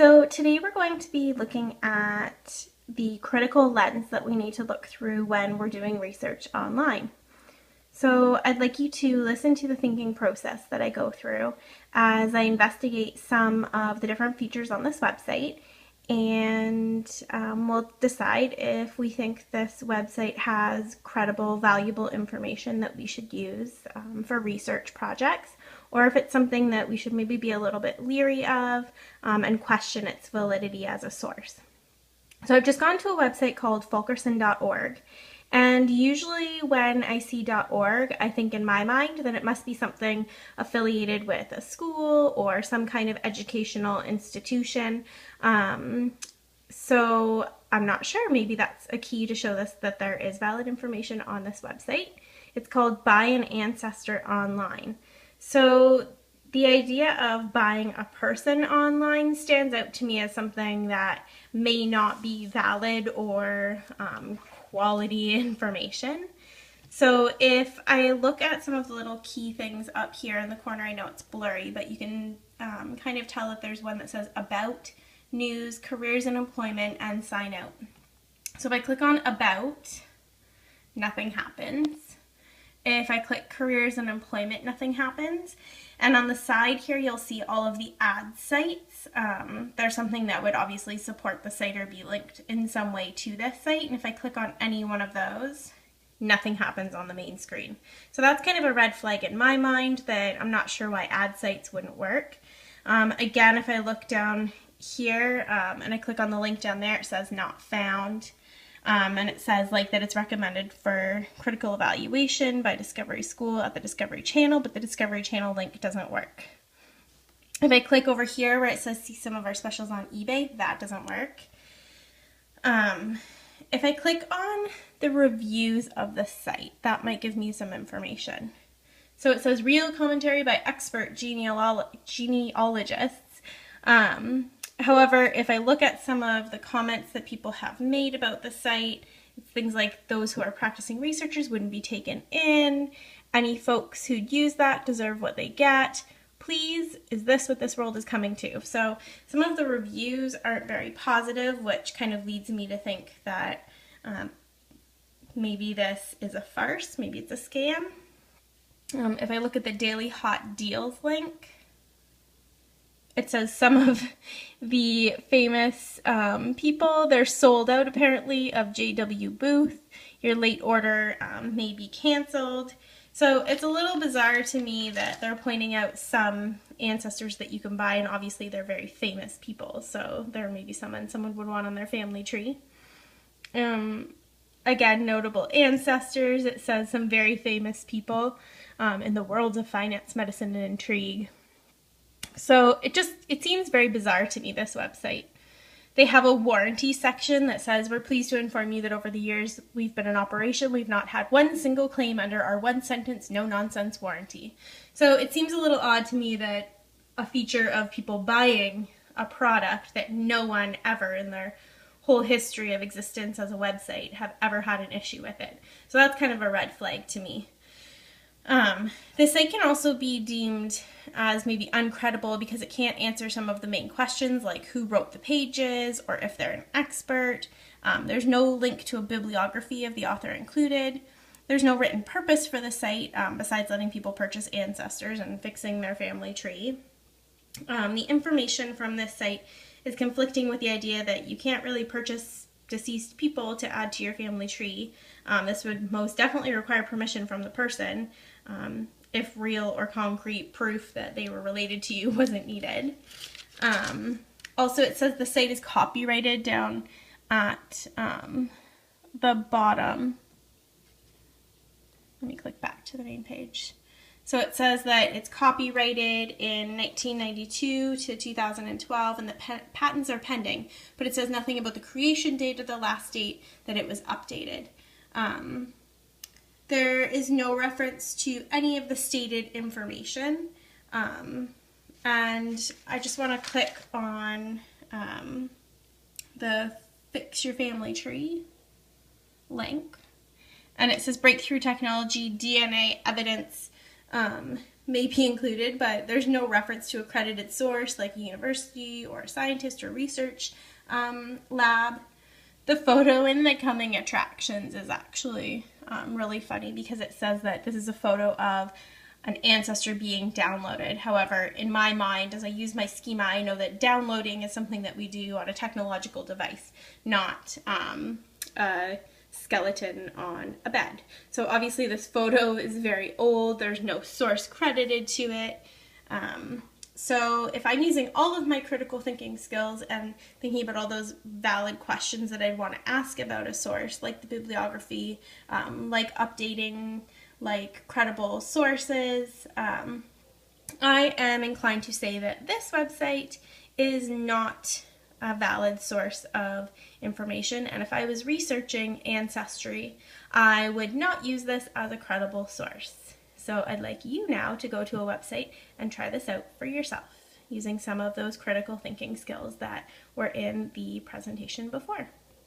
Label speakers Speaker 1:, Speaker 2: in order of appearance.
Speaker 1: So today we're going to be looking at the critical lens that we need to look through when we're doing research online. So I'd like you to listen to the thinking process that I go through as I investigate some of the different features on this website, and we'll decide if we think this website has credible, valuable information that we should use for research projects, or if it's something that we should maybe be a little bit leery of and question its validity as a source. So I've just gone to a website called fulkerson.org, and usually when I see .org, I think in my mind that it must be something affiliated with a school or some kind of educational institution. So I'm not sure. Maybe that's a key to show us that there is valid information on this website. It's called Buy an Ancestor Online. So the idea of buying a person online stands out to me as something that may not be valid or quality information. So if I look at some of the little key things up here in the corner, I know it's blurry, but you can kind of tell that there's one that says About, News, Careers and Employment, and Sign Out. So if I click on About, nothing happens. If I click Careers and Employment, nothing happens. And on the side here, you'll see all of the ad sites. There's something that would obviously support the site or be linked in some way to this site. And if I click on any one of those, nothing happens on the main screen. So that's kind of a red flag in my mind that I'm not sure why ad sites wouldn't work. Again, if I look down here and I click on the link down there, it says not found. And it says like that it's recommended for critical evaluation by Discovery School at the Discovery Channel, but the Discovery Channel link doesn't work. If I click over here where it says see some of our specials on eBay, that doesn't work. If I click on the reviews of the site, that might give me some information. So it says real commentary by expert genealogists. However, if I look at some of the comments that people have made about the site, it's things like those who are practicing researchers wouldn't be taken in. Any folks who use that deserve what they get. Please, is this what this world is coming to? So some of the reviews aren't very positive, which kind of leads me to think that maybe this is a farce, maybe it's a scam. If I look at the Daily Hot Deals link, it says some of the famous people, they're sold out apparently, of J.W. Booth. Your late order may be canceled. So it's a little bizarre to me that they're pointing out some ancestors that you can buy, and obviously they're very famous people, so there may be someone would want on their family tree. Again, notable ancestors, it says some very famous people in the worlds of finance, medicine, and intrigue. So it seems very bizarre to me, this website. They have a warranty section that says, we're pleased to inform you that over the years we've been in operation, we've not had one single claim under our one sentence, no nonsense warranty. So it seems a little odd to me that a feature of people buying a product that no one ever in their whole history of existence as a website have ever had an issue with it. So that's kind of a red flag to me. This site can also be deemed as maybe uncredible because it can't answer some of the main questions like who wrote the pages or if they're an expert. There's no link to a bibliography of the author included. There's no written purpose for the site besides letting people purchase ancestors and fixing their family tree. The information from this site is conflicting with the idea that you can't really purchase deceased people to add to your family tree. This would most definitely require permission from the person if real or concrete proof that they were related to you wasn't needed. Also, it says the site is copyrighted down at the bottom. Let me click back to the main page. So it says that it's copyrighted in 1992 to 2012 and that patents are pending, but it says nothing about the creation date or the last date that it was updated. There is no reference to any of the stated information, and I just want to click on the Fix Your Family Tree link, and it says breakthrough technology, DNA evidence may be included, but there's no reference to accredited source like a university or a scientist or research lab. The photo in the coming attractions is actually really funny because it says that this is a photo of an ancestor being downloaded. However, in my mind, as I use my schema, I know that downloading is something that we do on a technological device, not a skeleton on a bed. So obviously this photo is very old. There's no source credited to it. So if I'm using all of my critical thinking skills and thinking about all those valid questions that I'd want to ask about a source, like the bibliography, like updating, like credible sources, I am inclined to say that this website is not a valid source of information, and if I was researching ancestry, I would not use this as a credible source. So I'd like you now to go to a website and try this out for yourself using some of those critical thinking skills that were in the presentation before.